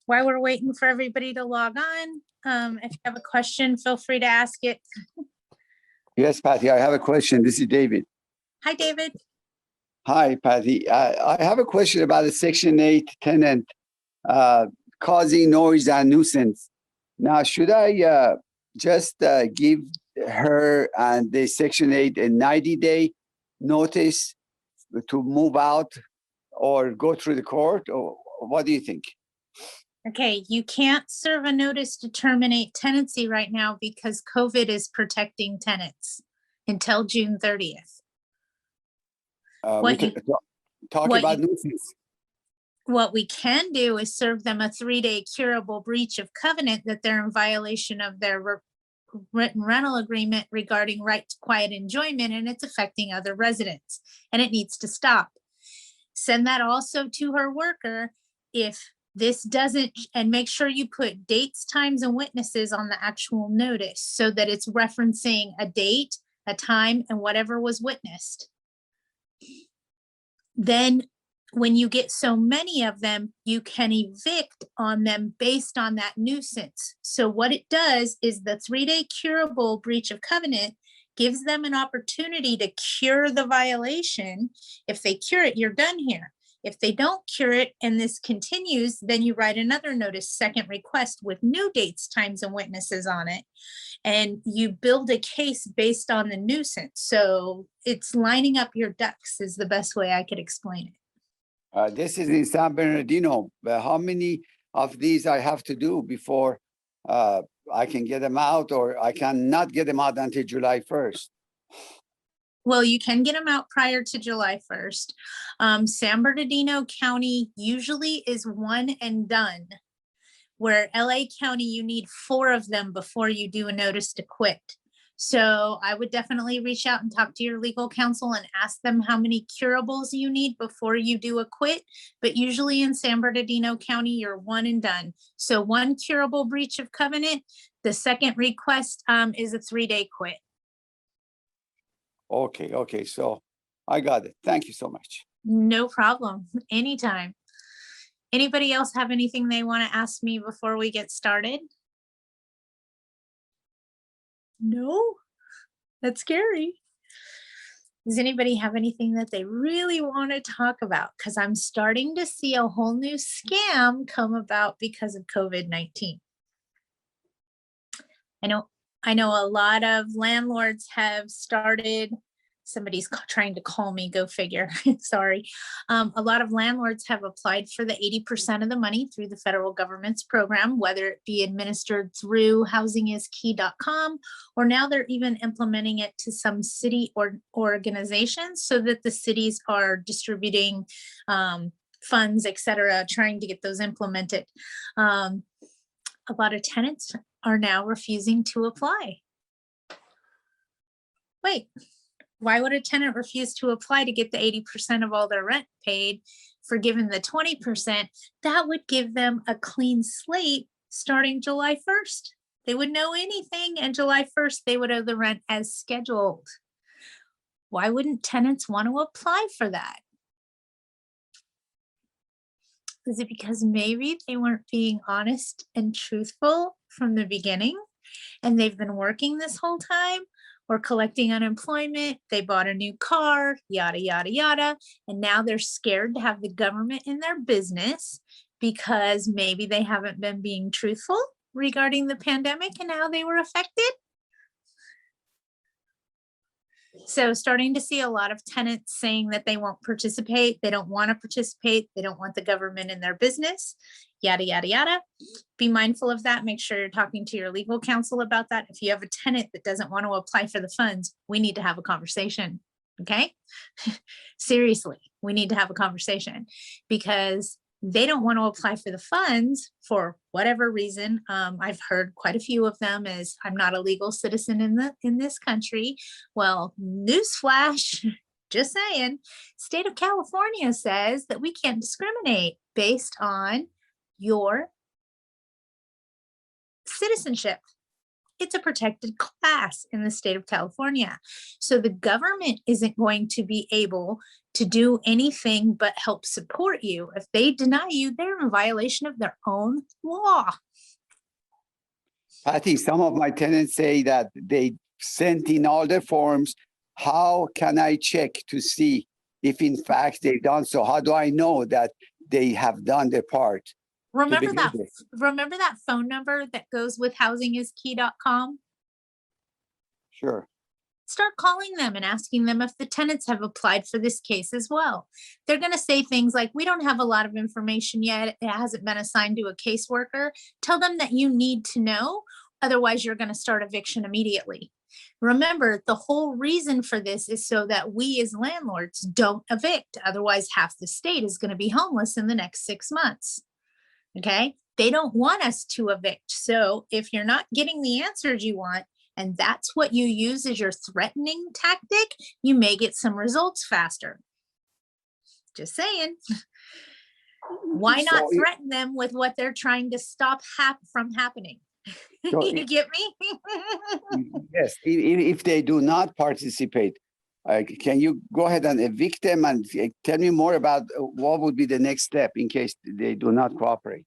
While we're waiting for everybody to log on, if you have a question, feel free to ask it. Yes, Patty, I have a question. This is David. Hi, David. Hi, Patty. I have a question about a Section 8 tenant causing noise and nuisance. Now, should I just give her and the Section 8 a 90-day notice to move out or go through the court? Or what do you think? Okay, you can't serve a notice to terminate tenancy right now because COVID is protecting tenants until June 30th. We can talk about nuisance. What we can do is serve them a 3-day curable breach of covenant that they're in violation of their written rental agreement regarding right to quiet enjoyment, and it's affecting other residents, and it needs to stop. Send that also to her worker if this doesn't, and make sure you put dates, times, and witnesses on the actual notice so that it's referencing a date, a time, and whatever was witnessed. Then when you get so many of them, you can evict on them based on that nuisance. So what it does is the 3-day curable breach of covenant gives them an opportunity to cure the violation. If they cure it, you're done here. If they don't cure it and this continues, then you write another notice, second request with new dates, times, and witnesses on it. And you build a case based on the nuisance. So it's lining up your ducks is the best way I could explain it. This is in San Bernardino. How many of these I have to do before I can get them out, or I cannot get them out until July 1st? Well, you can get them out prior to July 1st. San Bernardino County usually is one and done, where LA County, you need 4 of them before you do a notice to quit. So I would definitely reach out and talk to your legal counsel and ask them how many curables you need before you do a quit. But usually in San Bernardino County, you're one and done. So 1 curable breach of covenant. The second request is a 3-day quit. Okay. So I got it. Thank you so much. No problem. Anytime. Anybody else have anything they want to ask me before we get started? No, that's scary. Does anybody have anything that they really want to talk about? Because I'm starting to see a whole new scam come about because of COVID-19. I know a lot of landlords have started, somebody's trying to call me, go figure, sorry. A lot of landlords have applied for the 80% of the money through the federal government's program, whether it be administered through housingiskey.com, or now they're even implementing it to some city or organizations so that the cities are distributing funds, et cetera, trying to get those implemented. A lot of tenants are now refusing to apply. Wait. Why would a tenant refuse to apply to get the 80% of all their rent paid for giving the 20%? That would give them a clean slate starting July 1st. They would know anything, and July 1st, they would owe the rent as scheduled. Why wouldn't tenants want to apply for that? Is it because maybe they weren't being honest and truthful from the beginning, and they've been working this whole time? Or collecting unemployment, they bought a new car, yada, yada, yada. And now they're scared to have the government in their business because maybe they haven't been being truthful regarding the pandemic and how they were affected. So starting to see a lot of tenants saying that they won't participate. They don't want to participate. They don't want the government in their business, yada, yada, yada. Be mindful of that. Make sure you're talking to your legal counsel about that. If you have a tenant that doesn't want to apply for the funds, we need to have a conversation. Okay. Seriously, we need to have a conversation because they don't want to apply for the funds for whatever reason. I've heard quite a few of them is I'm not a legal citizen in this country. Well, newsflash, just saying, state of California says that we can't discriminate based on your citizenship. It's a protected class in the state of California. So the government isn't going to be able to do anything but help support you. If they deny you, they're in violation of their own law. Patty, some of my tenants say that they sent in all their forms. How can I check to see if in fact they've done so? How do I know that they have done their part? Remember that phone number that goes with housingiskey.com? Sure. Start calling them and asking them if the tenants have applied for this case as well. They're going to say things like, we don't have a lot of information yet. It hasn't been assigned to a caseworker. Tell them that you need to know. Otherwise, you're going to start eviction immediately. Remember, the whole reason for this is so that we as landlords don't evict. Otherwise, half the state is going to be homeless in the next 6 months. Okay? They don't want us to evict. So if you're not getting the answers you want, and that's what you use as your threatening tactic, you may get some results faster. Just saying. Why not threaten them with what they're trying to stop from happening? So You get me? Yes, if they do not participate, can you go ahead and evict them and tell me more about what would be the next step in case they do not cooperate?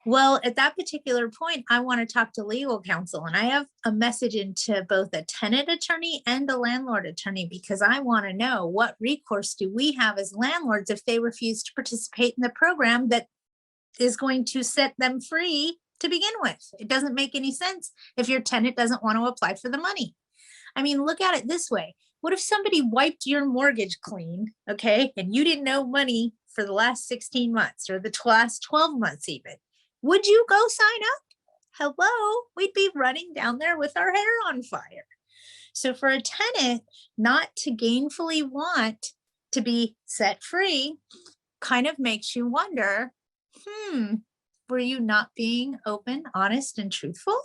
Well, at that particular point, I want to talk to legal counsel, and I have a message into both a tenant attorney and a landlord attorney, because I want to know what recourse do we have as landlords if they refuse to participate in the program that is going to set them free to begin with. It doesn't make any sense if your tenant doesn't want to apply for the money. I mean, look at it this way. What if somebody wiped your mortgage clean, okay, and you didn't know money for the last 16 months or the last 12 months even? Would you go sign up? Hello, we'd be running down there with our hair on fire. So for a tenant not to gainfully want to be set free kind of makes you wonder, were you not being open, honest, and truthful?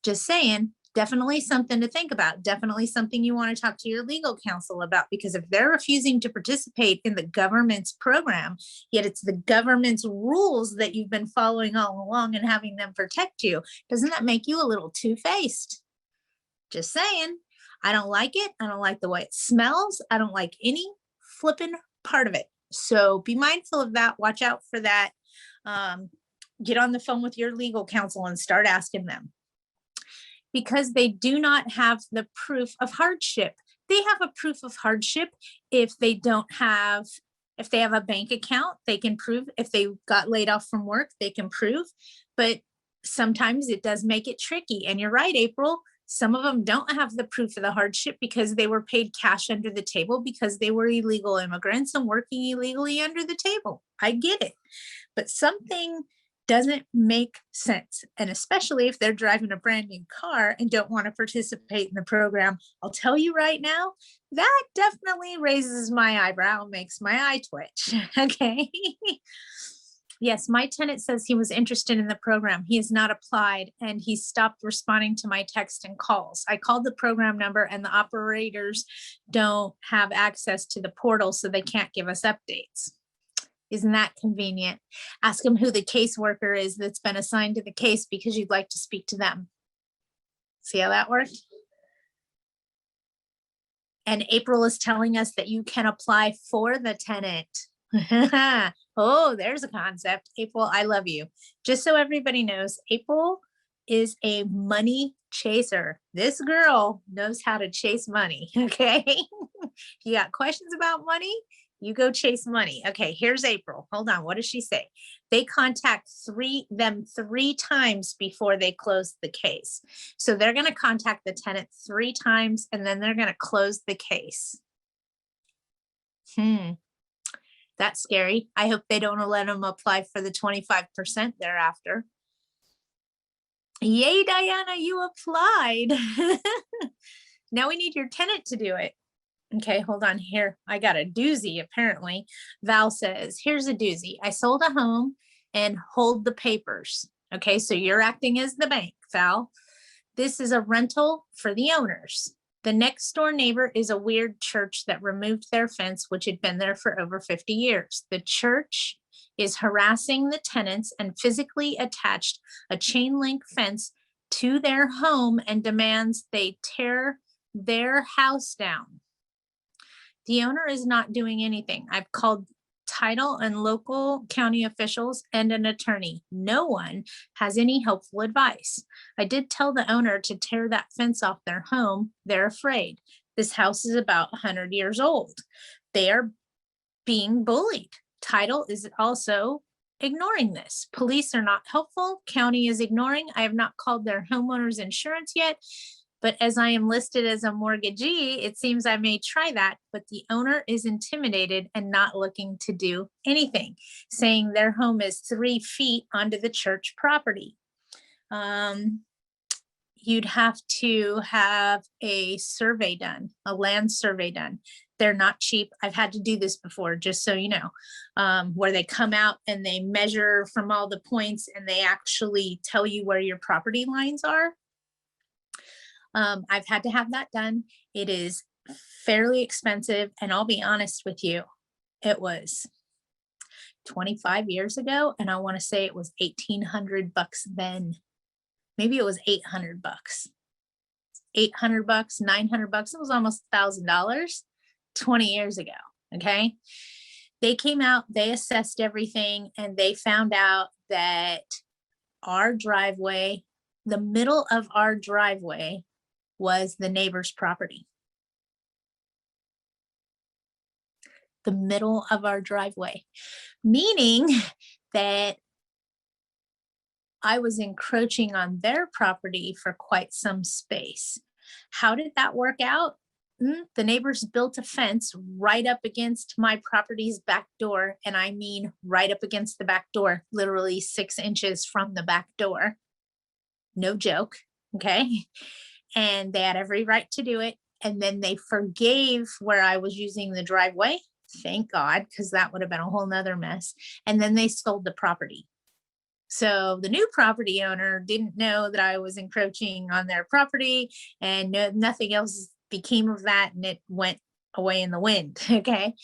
Just saying. Definitely something to think about. Definitely something you want to talk to your legal counsel about, because if they're refusing to participate in the government's program, yet it's the government's rules that you've been following all along and having them protect you, doesn't that make you a little two-faced? Just saying. I don't like it. I don't like the way it smells. I don't like any flipping part of it. So be mindful of that. Watch out for that. Get on the phone with your legal counsel and start asking them. Because they do not have the proof of hardship. They have a proof of hardship if they have a bank account, they can prove. If they got laid off from work, they can prove. But sometimes it does make it tricky. And you're right, April, some of them don't have the proof of the hardship because they were paid cash under the table because they were illegal immigrants and working illegally under the table. I get it. But something doesn't make sense. And especially if they're driving a brand new car and don't want to participate in the program, I'll tell you right now, that definitely raises my eyebrow and makes my eye twitch. Okay. Yes, my tenant says he was interested in the program. He has not applied and he stopped responding to my text and calls. I called the program number and the operators don't have access to the portal, so they can't give us updates. Isn't that convenient? Ask them who the caseworker is that's been assigned to the case because you'd like to speak to them. See how that worked? And April is telling us that you can apply for the tenant. Oh, there's a concept. April, I love you. Just so everybody knows, April is a money chaser. This girl knows how to chase money, okay? You got questions about money? You go chase money. Okay, here's April. Hold on. What does she say? They contact them three times before they close the case. So they're going to contact the tenant 3 times and then they're going to close the case. That's scary. I hope they don't let them apply for the 25% thereafter. Yay, Diana, you applied. Now we need your tenant to do it. Okay, hold on here. I got a doozy, apparently. Val says, here's a doozy. I sold a home and hold the papers. Okay, so you're acting as the bank, Val. This is a rental for the owners. The next door neighbor is a weird church that removed their fence, which had been there for over 50 years. The church is harassing the tenants and physically attached a chain link fence to their home and demands they tear their house down. The owner is not doing anything. I've called title and local county officials and an attorney. No one has any helpful advice. I did tell the owner to tear that fence off their home. They're afraid. This house is about 100 years old. They are being bullied. Title is also ignoring this. Police are not helpful. County is ignoring. I have not called their homeowner's insurance yet, but as I am listed as a mortgagee, it seems I may try that, but the owner is intimidated and not looking to do anything, saying their home is 3 feet onto the church property. You'd have to have a survey done, a land survey done. They're not cheap. I've had to do this before, just so you know, where they come out and they measure from all the points and they actually tell you where your property lines are. I've had to have that done. It is fairly expensive, and I'll be honest with you, it was 25 years ago, and I want to say it was $1,800 then. Maybe it was $800. $800, $900. It was almost $1,000 20 years ago. Okay. They came out, they assessed everything, and they found out that our driveway, the middle of our driveway, was the neighbor's property. The middle of our driveway, meaning that I was encroaching on their property for quite some space. How did that work out? The neighbors built a fence right up against my property's back door. And I mean, right up against the back door, literally 6 inches from the back door. No joke. Okay. And they had every right to do it. And then they forgave where I was using the driveway. Thank God, because that would have been a whole nother mess. And then they sold the property. So the new property owner didn't know that I was encroaching on their property, and nothing else became of that, and it went away in the wind. Okay.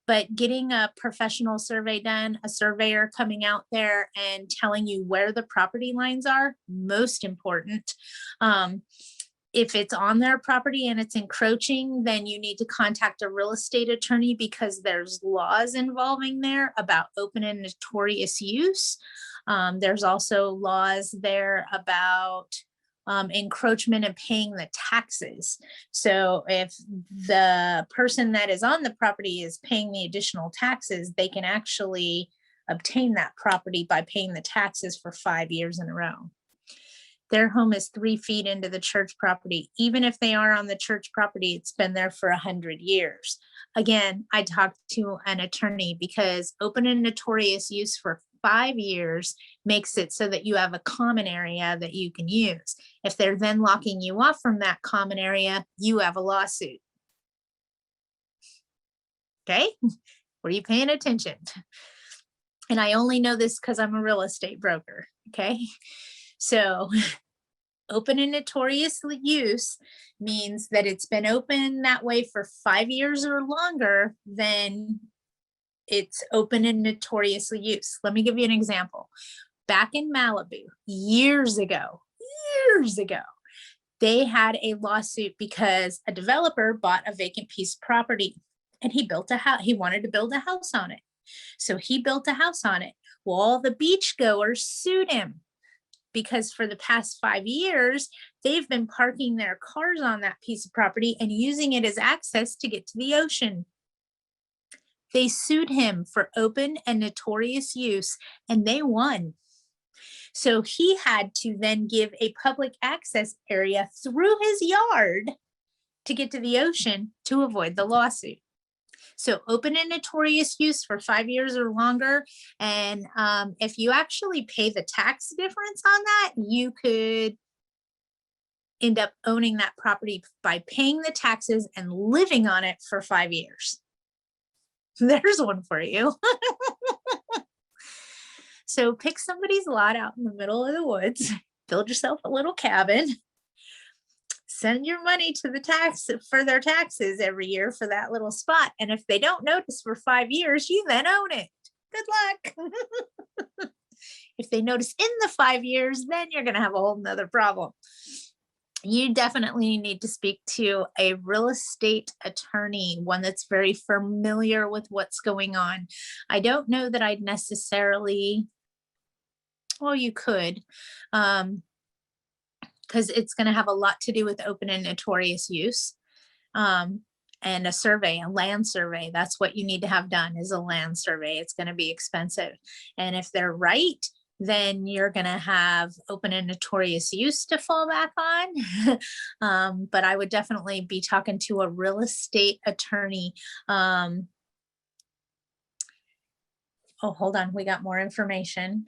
But getting a professional survey done, a surveyor coming out there and telling you where the property lines are, most important. If it's on their property and it's encroaching, then you need to contact a real estate attorney, because there's laws involving there about open and notorious use. There's also laws there about encroachment and paying the taxes. So if the person that is on the property is paying the additional taxes, they can actually obtain that property by paying the taxes for 5 years in a row. Their home is 3 feet into the church property. Even if they are on the church property, it's been there for 100 years. Again, I talked to an attorney, because open and notorious use for 5 years makes it so that you have a common area that you can use. If they're then locking you off from that common area, you have a lawsuit. Okay? Were you paying attention? And I only know this because I'm a real estate broker. Okay? So open and notorious use means that it's been open that way for 5 years or longer, then it's open and notoriously used. Let me give you an example. Back in Malibu, years ago, they had a lawsuit because a developer bought a vacant piece of property and he built a house. He wanted to build a house on it. So he built a house on it. Well, all the beachgoers sued him, because for the past 5 years, they've been parking their cars on that piece of property and using it as access to get to the ocean. They sued him for open and notorious use, and they won. So he had to then give a public access area through his yard to get to the ocean to avoid the lawsuit. So open and notorious use for 5 years or longer. And if you actually pay the tax difference on that, you could end up owning that property by paying the taxes and living on it for 5 years. There's one for you. So pick somebody's lot out in the middle of the woods, build yourself a little cabin, send your money to the tax for their taxes every year for that little spot. And if they don't notice for 5 years, you then own it. Good luck. If they notice in the 5 years, then you're going to have a whole nother problem. You definitely need to speak to a real estate attorney, one that's very familiar with what's going on. I don't know that I'd necessarily, well, you could, because it's going to have a lot to do with open and notorious use. And a survey, a land survey. That's what you need to have done, is a land survey. It's going to be expensive. And if they're right, then you're going to have open and notorious use to fall back on. But I would definitely be talking to a real estate attorney. Oh, hold on. We got more information.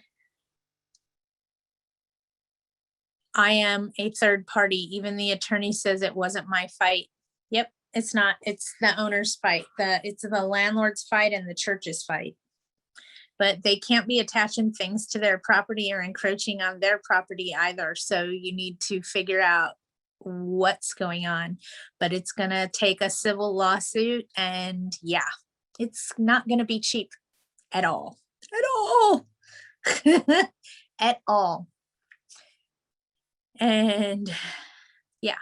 I am a third party. Even the attorney says it wasn't my fight. Yep, it's not. It's the owner's fight. It's the landlord's fight and the church's fight. But they can't be attaching things to their property or encroaching on their property either. So you need to figure out what's going on. But it's going to take a civil lawsuit. And yeah, it's not going to be cheap at all. At all. At all. And yeah,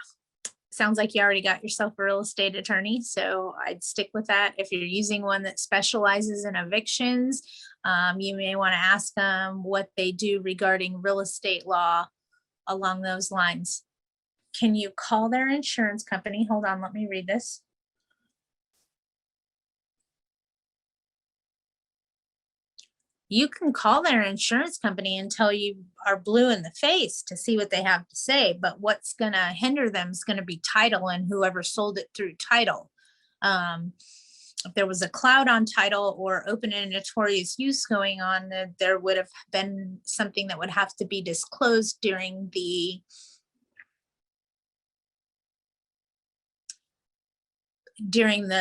sounds like you already got yourself a real estate attorney. So I'd stick with that. If you're using one that specializes in evictions, you may want to ask them what they do regarding real estate law along those lines. Can you call their insurance company? Hold on, let me read this. You can call their insurance company until you are blue in the face to see what they have to say. But what's going to hinder them is going to be title and whoever sold it through title. If there was a cloud on title or open and notorious use going on, there would have been something that would have to be disclosed during the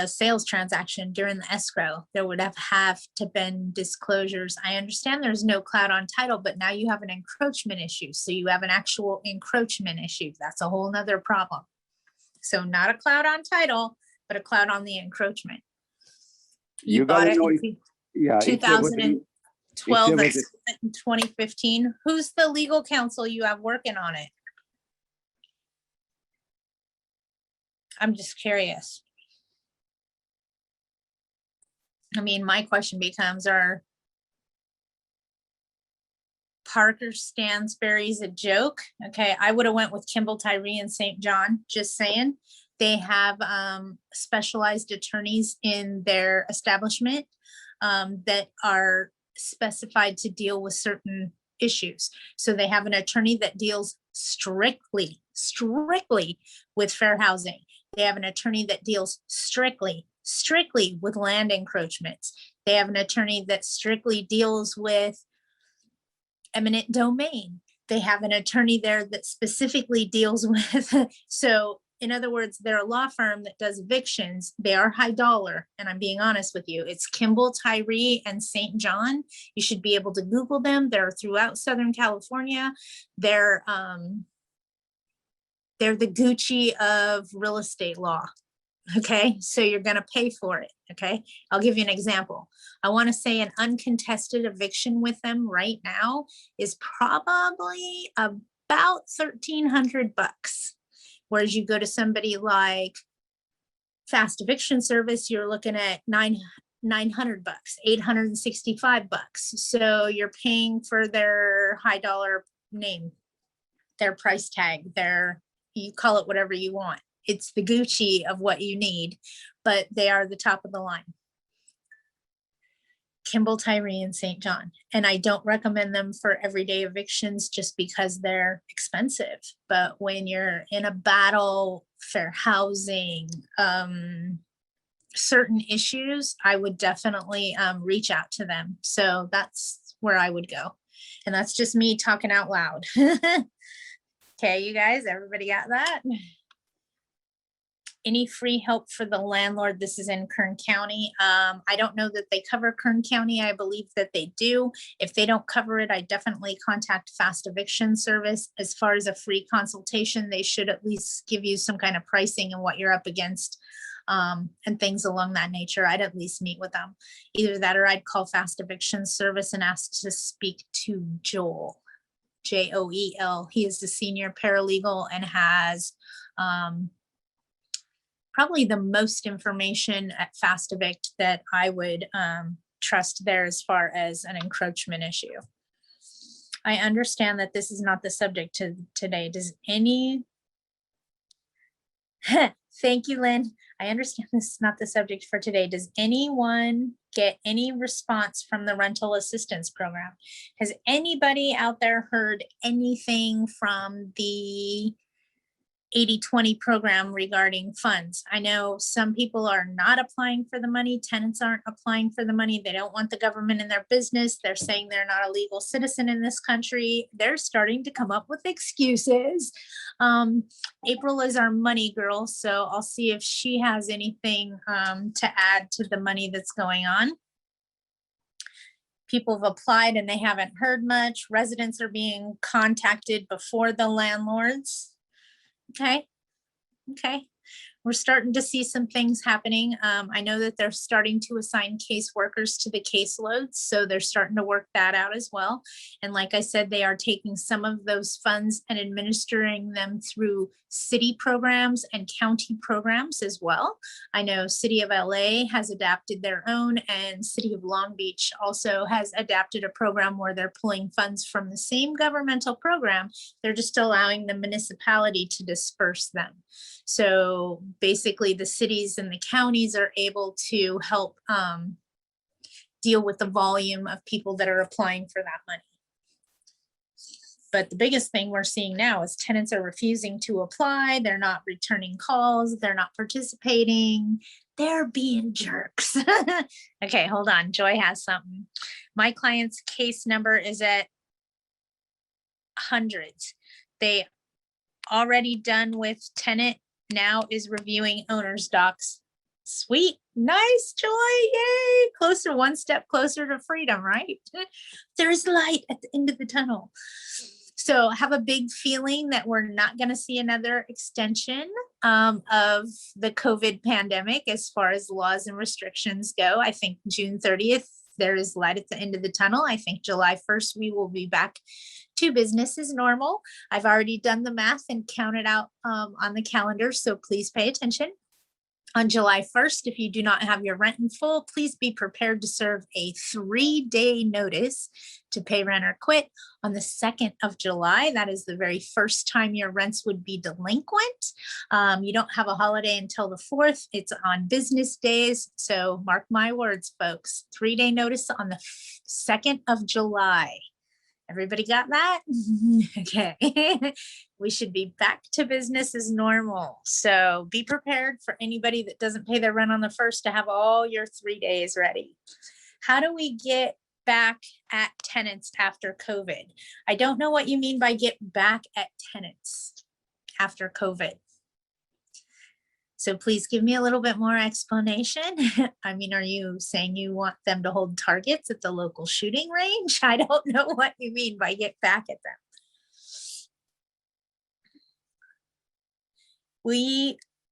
sales transaction, during the escrow. There would have to been disclosures. I understand there's no cloud on title, but now you have an encroachment issue. So you have an actual encroachment issue. That's a whole nother problem. So not a cloud on title, but a cloud on the encroachment. You bought it in 2012 and 2015. Who's the legal counsel you have working on it? I'm just curious. I mean, my question becomes, are Parker Stansberry's a joke? Okay, I would have went with Kimball, Tyree, and St. John, just saying. They have specialized attorneys in their establishment that are specified to deal with certain issues. So they have an attorney that deals strictly with fair housing. They have an attorney that deals strictly with land encroachments. They have an attorney that strictly deals with eminent domain. They have an attorney there that specifically deals with, so in other words, they're a law firm that does evictions. They are high dollar, and I'm being honest with you. It's Kimball, Tyree, and St. John. You should be able to Google them. They're throughout Southern California. They're the Gucci of real estate law. Okay, so you're going to pay for it. Okay, I'll give you an example. I want to say an uncontested eviction with them right now is probably about $1,300. Whereas you go to somebody like Fast Eviction Service, you're looking at $900, $865. So you're paying for their high dollar name, their price tag, you call it whatever you want. It's the Gucci of what you need, but they are the top of the line. Kimball, Tyree, and St. John. And I don't recommend them for everyday evictions just because they're expensive. But when you're in a battle, fair housing, certain issues, I would definitely reach out to them. So that's where I would go. And that's just me talking out loud. Okay, you guys, everybody got that? Any free help for the landlord? This is in Kern County. I don't know that they cover Kern County. I believe that they do. If they don't cover it, I definitely contact Fast Eviction Service. As far as a free consultation, they should at least give you some kind of pricing and what you're up against. and things along that nature, I'd at least meet with them. Either that or I'd call Fast Eviction Service and ask to speak to Joel, Joel. He is the senior paralegal and has probably the most information at Fast Evict that I would trust there as far as an encroachment issue. I understand that this is not the subject today. Does any, thank you, Lynn. I understand this is not the subject for today. Does anyone get any response from the rental assistance program? Has anybody out there heard anything from the 80/20 program regarding funds? I know some people are not applying for the money. Tenants aren't applying for the money. They don't want the government in their business. They're saying they're not a legal citizen in this country. They're starting to come up with excuses. April is our money girl, so I'll see if she has anything to add to the money that's going on. People have applied and they haven't heard much. Residents are being contacted before the landlords. Okay. We're starting to see some things happening. I know that they're starting to assign caseworkers to the caseloads, so they're starting to work that out as well. And like I said, they are taking some of those funds and administering them through city programs and county programs as well. I know City of LA has adapted their own, and City of Long Beach also has adapted a program where they're pulling funds from the same governmental program. They're just allowing the municipality to disperse them. So basically the cities and the counties are able to help deal with the volume of people that are applying for that money. But the biggest thing we're seeing now is tenants are refusing to apply. They're not returning calls. They're not participating. They're being jerks. Okay, hold on. Joy has something. My client's case number is at hundreds. They already done with tenant, now is reviewing owner's docs. Sweet, nice, Joy, yay, closer, one step closer to freedom, right? There's light at the end of the tunnel. So I have a big feeling that we're not going to see another extension of the COVID pandemic as far as laws and restrictions go. I think June 30th, there is light at the end of the tunnel. I think July 1st, we will be back to business as normal. I've already done the math and counted out on the calendar, so please pay attention. On July 1st, if you do not have your rent in full, please be prepared to serve a 3-day notice to pay rent or quit. On the 2nd of July, that is the very first time your rents would be delinquent. You don't have a holiday until the 4th. It's on business days. So mark my words, folks, 3-day notice on the 2nd of July. Everybody got that? Okay. We should be back to business as normal. So be prepared for anybody that doesn't pay their rent on the 1st to have all your 3 days ready. How do we get back at tenants after COVID? I don't know what you mean by get back at tenants after COVID. So please give me a little bit more explanation. I mean, are you saying you want them to hold targets at the local shooting range? I don't know what you mean by get back at them.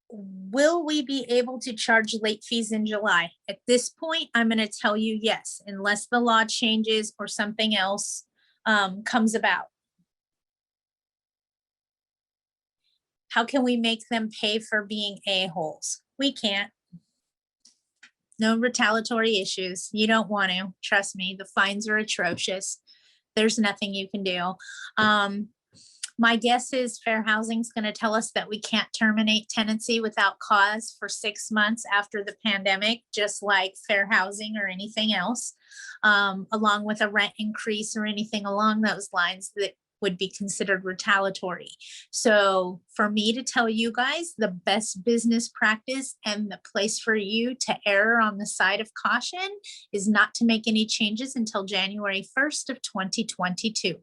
Will we be able to charge late fees in July? At this point, I'm going to tell you yes, unless the law changes or something else comes about. How can we make them pay for being a-holes? We can't. No retaliatory issues. You don't want to. Trust me, the fines are atrocious. There's nothing you can do. My guess is Fair Housing is going to tell us that we can't terminate tenancy without cause for 6 months after the pandemic, just like Fair Housing or anything else, along with a rent increase or anything along those lines that would be considered retaliatory. So for me to tell you guys, the best business practice and the place for you to err on the side of caution is not to make any changes until January 1st of 2022.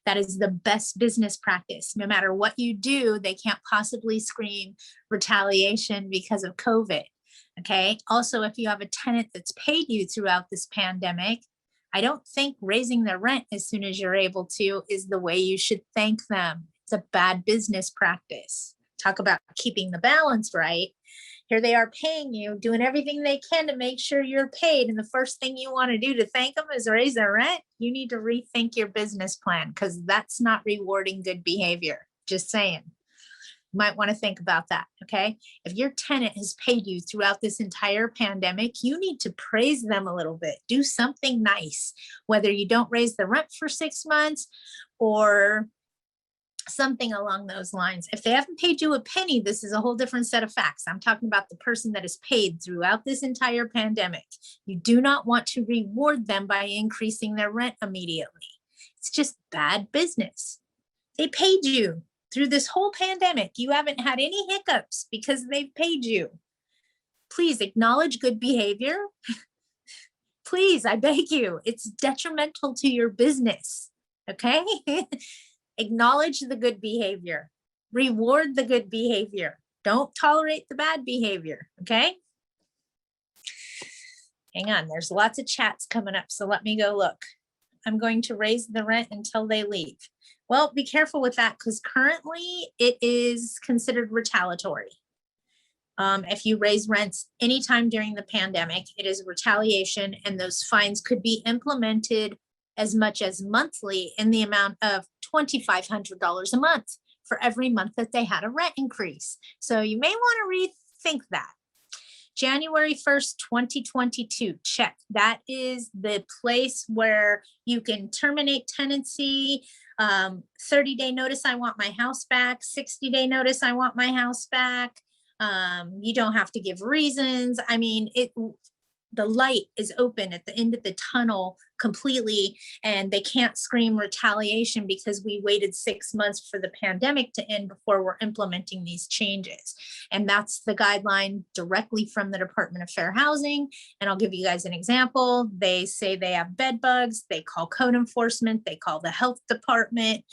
That is the best business practice. No matter what you do, they can't possibly scream retaliation because of COVID. Okay. Also, if you have a tenant that's paid you throughout this pandemic, I don't think raising their rent as soon as you're able to is the way you should thank them. It's a bad business practice. Talk about keeping the balance right. Here they are paying you, doing everything they can to make sure you're paid. And the first thing you want to do to thank them is raise their rent. You need to rethink your business plan because that's not rewarding good behavior. Just saying. Might want to think about that. Okay. If your tenant has paid you throughout this entire pandemic, you need to praise them a little bit. Do something nice, whether you don't raise the rent for 6 months or something along those lines. If they haven't paid you a penny, this is a whole different set of facts. I'm talking about the person that is paid throughout this entire pandemic. You do not want to reward them by increasing their rent immediately. It's just bad business. They paid you through this whole pandemic. You haven't had any hiccups because they've paid you. Please acknowledge good behavior. Please, I beg you, it's detrimental to your business. Okay. Acknowledge the good behavior, reward the good behavior. Don't tolerate the bad behavior. Okay. Hang on. There's lots of chats coming up. So let me go look. I'm going to raise the rent until they leave. Well, be careful with that because currently it is considered retaliatory. If you raise rents anytime during the pandemic, it is retaliation, and those fines could be implemented as much as monthly in the amount of $2,500 a month for every month that they had a rent increase. So you may want to rethink that. January 1st, 2022, check. That is the place where you can terminate tenancy, 30-day notice, I want my house back, 60-day notice, I want my house back. You don't have to give reasons. I mean, the light is open at the end of the tunnel completely, and they can't scream retaliation because we waited 6 months for the pandemic to end before we're implementing these changes. And that's the guideline directly from the Department of Fair Housing. And I'll give you guys an example. They say they have bed bugs. They call code enforcement. They call the health department.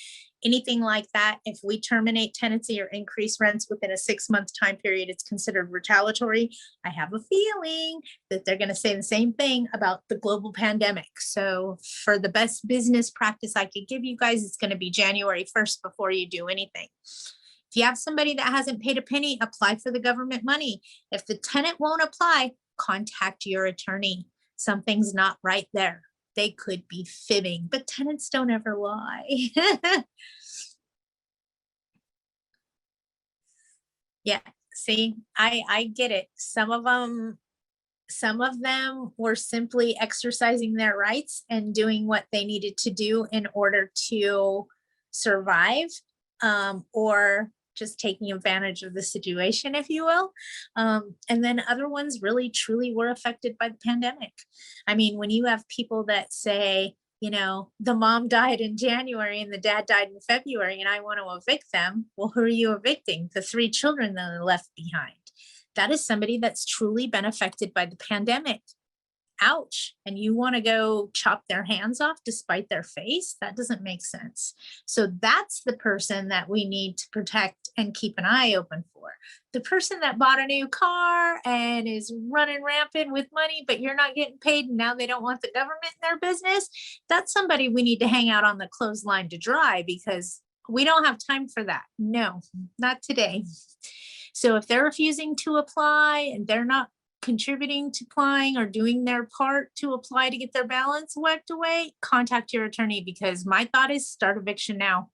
Anything like that, if we terminate tenancy or increase rents within a 6-month time period, it's considered retaliatory. I have a feeling that they're going to say the same thing about the global pandemic. So for the best business practice I could give you guys, it's going to be January 1st before you do anything. If you have somebody that hasn't paid a penny, apply for the government money. If the tenant won't apply, contact your attorney. Something's not right there. They could be fibbing, but tenants don't ever lie. Yeah, see, I get it. Some of them were simply exercising their rights and doing what they needed to do in order to survive, or just taking advantage of the situation, if you will. And then other ones really truly were affected by the pandemic. I mean, when you have people that say, you know, the mom died in January and the dad died in February and I want to evict them. Well, who are you evicting? The 3 children that are left behind. That is somebody that's truly been affected by the pandemic. Ouch. And you want to go chop their hands off despite their face? That doesn't make sense. So that's the person that we need to protect and keep an eye open for. The person that bought a new car and is running rampant with money, but you're not getting paid and now they don't want the government in their business. That's somebody we need to hang out on the clothesline to dry because we don't have time for that. No, not today. So if they're refusing to apply and they're not contributing to applying or doing their part to apply to get their balance wiped away, contact your attorney because my thought is start eviction now.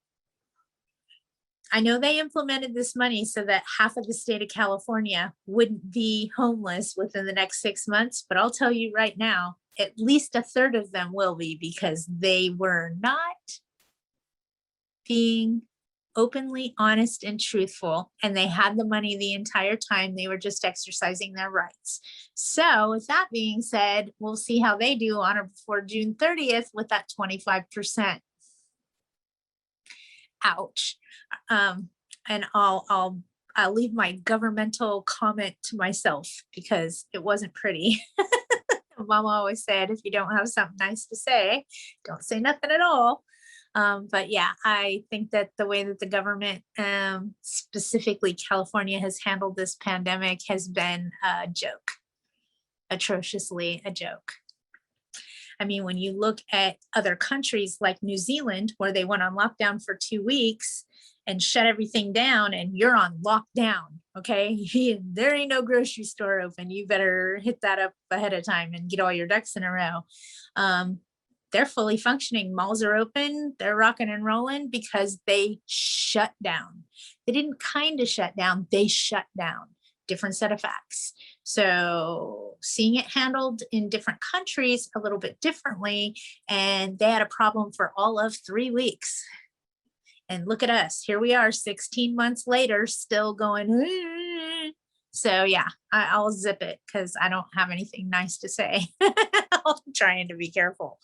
I know they implemented this money so that half of the state of California wouldn't be homeless within the next 6 months, but I'll tell you right now, at least a third of them will be because they were not being openly honest and truthful, and they had the money the entire time. They were just exercising their rights. So with that being said, we'll see how they do on or before June 30th with that 25%. Ouch. And I'll leave my governmental comment to myself because it wasn't pretty. Mama always said, if you don't have something nice to say, don't say nothing at all. But yeah, I think that the way that the government, specifically California, has handled this pandemic has been a joke, atrociously a joke. I mean, when you look at other countries like New Zealand, where they went on lockdown for 2 weeks and shut everything down and you're on lockdown. Okay. There ain't no grocery store open. You better hit that up ahead of time and get all your ducks in a row. They're fully functioning. Malls are open. They're rocking and rolling because they shut down. They didn't kind of shut down. They shut down. Different set of facts. So seeing it handled in different countries a little bit differently, and they had a problem for all of 3 weeks. And look at us, here we are 16 months later, still going. So yeah, I'll zip it because I don't have anything nice to say. I'm trying to be careful.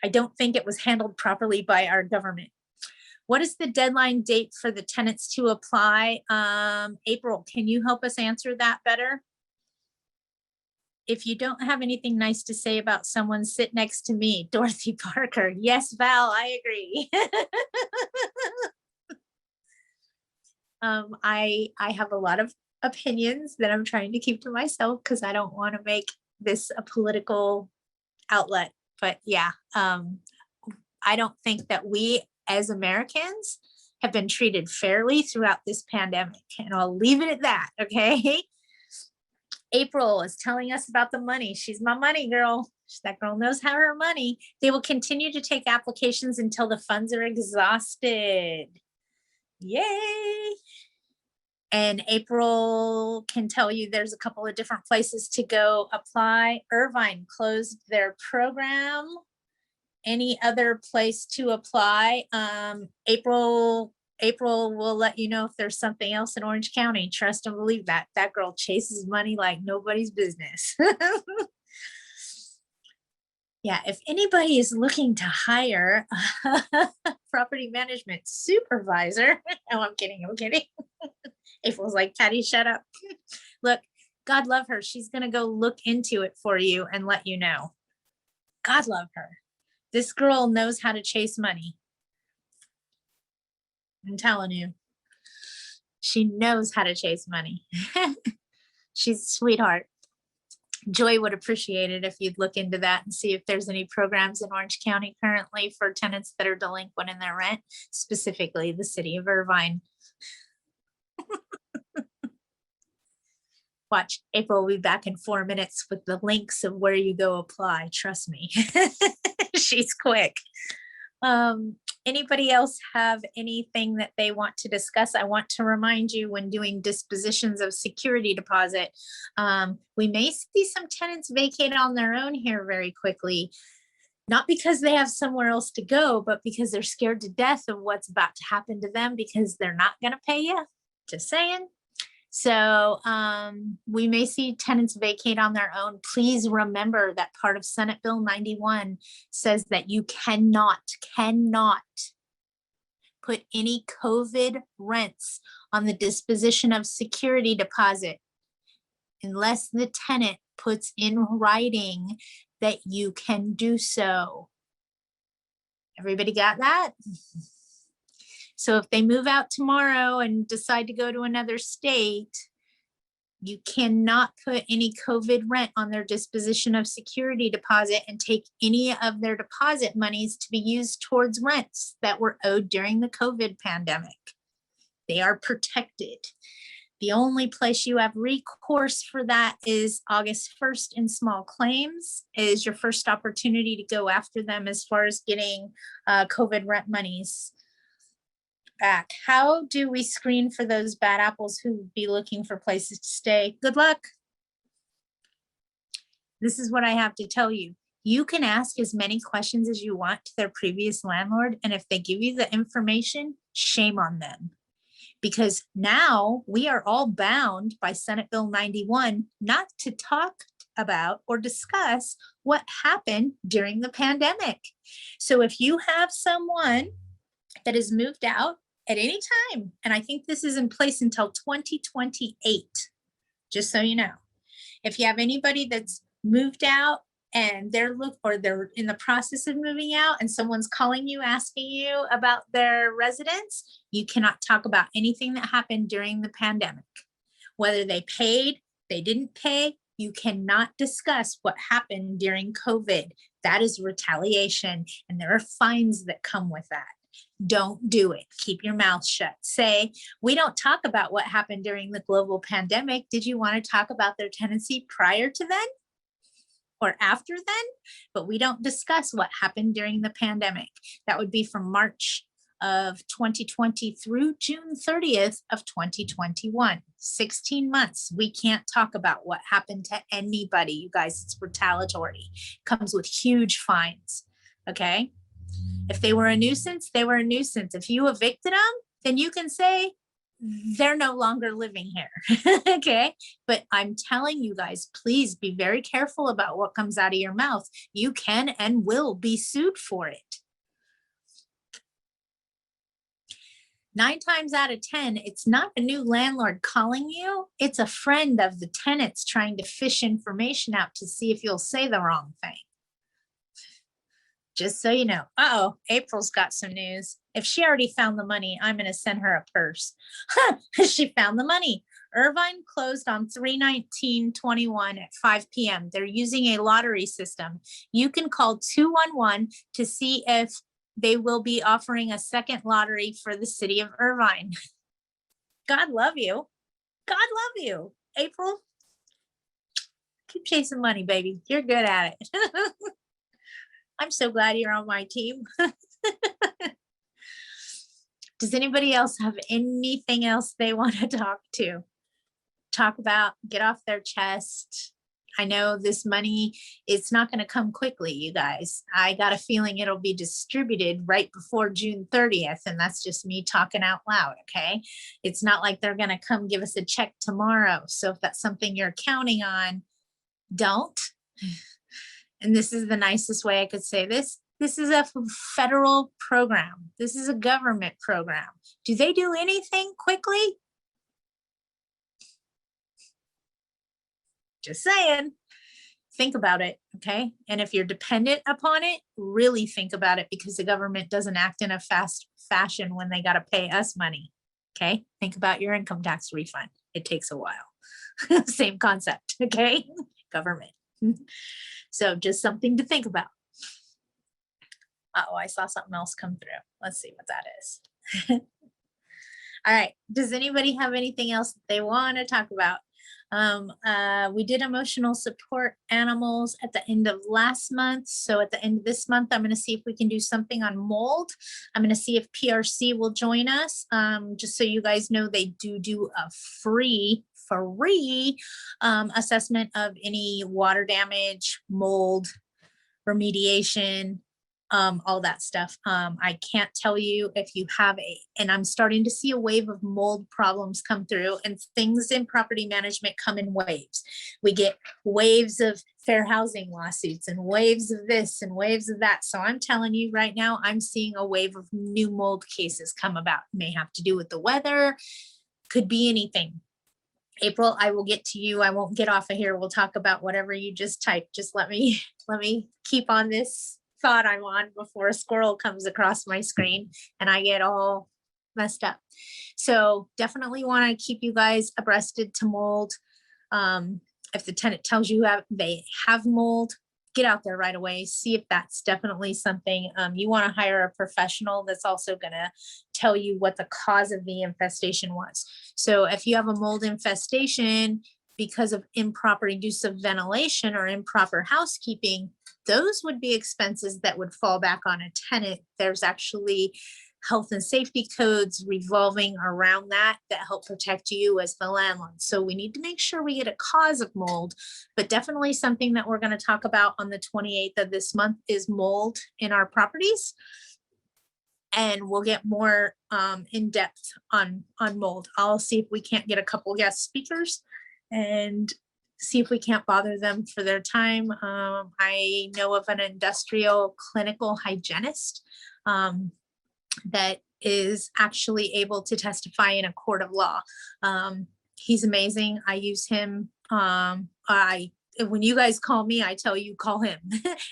I don't think it was handled properly by our government. What is the deadline date for the tenants to apply? April, can you help us answer that better? If you don't have anything nice to say about someone, sit next to me, Dorothy Parker. Yes, Val, I agree. I have a lot of opinions that I'm trying to keep to myself because I don't want to make this a political outlet. But yeah, I don't think that we as Americans have been treated fairly throughout this pandemic. And I'll leave it at that, okay? April is telling us about the money. She's my money girl. That girl knows how her money. They will continue to take applications until the funds are exhausted. Yay. And April can tell you there's a couple of different places to go apply. Irvine closed their program. Any other place to apply? April will let you know if there's something else in Orange County. Trust and believe that. That girl chases money like nobody's business. Yeah, if anybody is looking to hire a property management supervisor, no, I'm kidding, I'm kidding. April's like, Patty, shut up. Look, God love her. She's gonna go look into it for you and let you know. God love her. This girl knows how to chase money. I'm telling you, she knows how to chase money. She's a sweetheart. Joy would appreciate it if you'd look into that and see if there's any programs in Orange County currently for tenants that are delinquent in their rent, specifically the city of Irvine. Watch, April will be back in 4 minutes with the links of where you go apply. Trust me, she's quick. Anybody else have anything that they want to discuss? I want to remind you when doing dispositions of security deposit, we may see some tenants vacate on their own here very quickly, not because they have somewhere else to go, but because they're scared to death of what's about to happen to them because they're not going to pay you. Just saying. So we may see tenants vacate on their own. Please remember that part of Senate Bill 91 says that you cannot put any COVID rents on the disposition of security deposit unless the tenant puts in writing that you can do so. Everybody got that? So if they move out tomorrow and decide to go to another state, you cannot put any COVID rent on their disposition of security deposit and take any of their deposit monies to be used towards rents that were owed during the COVID pandemic. They are protected. The only place you have recourse for that is August 1st in small claims is your first opportunity to go after them as far as getting COVID rent monies back. How do we screen for those bad apples who would be looking for places to stay? Good luck. This is what I have to tell you. You can ask as many questions as you want to their previous landlord, and if they give you the information, shame on them. Because now we are all bound by Senate Bill 91 not to talk about or discuss what happened during the pandemic. So if you have someone that has moved out at any time, and I think this is in place until 2028, just so you know, if you have anybody that's moved out and they're in the process of moving out and someone's calling you asking you about their residence, you cannot talk about anything that happened during the pandemic. Whether they paid, they didn't pay, you cannot discuss what happened during COVID. That is retaliation, and there are fines that come with that. Don't do it. Keep your mouth shut. Say, we don't talk about what happened during the global pandemic. Did you want to talk about their tenancy prior to then or after then? But we don't discuss what happened during the pandemic. That would be from March of 2020 through June 30th of 2021. 16 months. We can't talk about what happened to anybody, you guys. It's retaliatory. Comes with huge fines. Okay. If they were a nuisance, they were a nuisance. If you evicted them, then you can say they're no longer living here. Okay. But I'm telling you guys, please be very careful about what comes out of your mouth. You can and will be sued for it. 9 times out of 10, it's not a new landlord calling you. It's a friend of the tenants trying to fish information out to see if you'll say the wrong thing. Just so you know. Uh-oh, April's got some news. If she already found the money, I'm going to send her a purse. She found the money. Irvine closed on 3/19/21 at 5 p.m. They're using a lottery system. You can call 211 to see if they will be offering a second lottery for the city of Irvine. God love you. God love you. April, keep chasing money, baby. You're good at it. I'm so glad you're on my team. Does anybody else have anything else they want to talk about, get off their chest? I know this money, it's not going to come quickly, you guys. I got a feeling it'll be distributed right before June 30th. And that's just me talking out loud. Okay. It's not like they're going to come give us a check tomorrow. So if that's something you're counting on, don't. And this is the nicest way I could say this. This is a federal program. This is a government program. Do they do anything quickly? Just saying. Think about it, okay? And if you're dependent upon it, really think about it, because the government doesn't act in a fast fashion when they got to pay us money, okay? Think about your income tax refund. It takes a while. Same concept, okay? Government. So just something to think about. Uh-oh, I saw something else come through. Let's see what that is. All right. Does anybody have anything else that they want to talk about? We did emotional support animals at the end of last month. So at the end of this month, I'm going to see if we can do something on mold. I'm going to see if PRC will join us. Just so you guys know, they do a free assessment of any water damage, mold, remediation, all that stuff. I can't tell you if you have and I'm starting to see a wave of mold problems come through, and things in property management come in waves. We get waves of fair housing lawsuits and waves of this and waves of that. So I'm telling you right now, I'm seeing a wave of new mold cases come about. May have to do with the weather, could be anything. April, I will get to you. I won't get off of here. We'll talk about whatever you just typed. Just let me keep on this thought I'm on before a squirrel comes across my screen and I get all messed up. So definitely want to keep you guys abreasted to mold. If the tenant tells you they have mold, get out there right away. See if that's definitely something you want to hire a professional that's also going to tell you what the cause of the infestation was. So if you have a mold infestation because of improper use of ventilation or improper housekeeping, those would be expenses that would fall back on a tenant. There's actually health and safety codes revolving around that help protect you as the landlord. So we need to make sure we get a cause of mold, but definitely something that we're going to talk about on the 28th of this month is mold in our properties. And we'll get more in depth on mold. I'll see if we can't get a couple guest speakers and see if we can't bother them for their time. I know of an industrial clinical hygienist that is actually able to testify in a court of law. He's amazing. I use him. When you guys call me, I tell you call him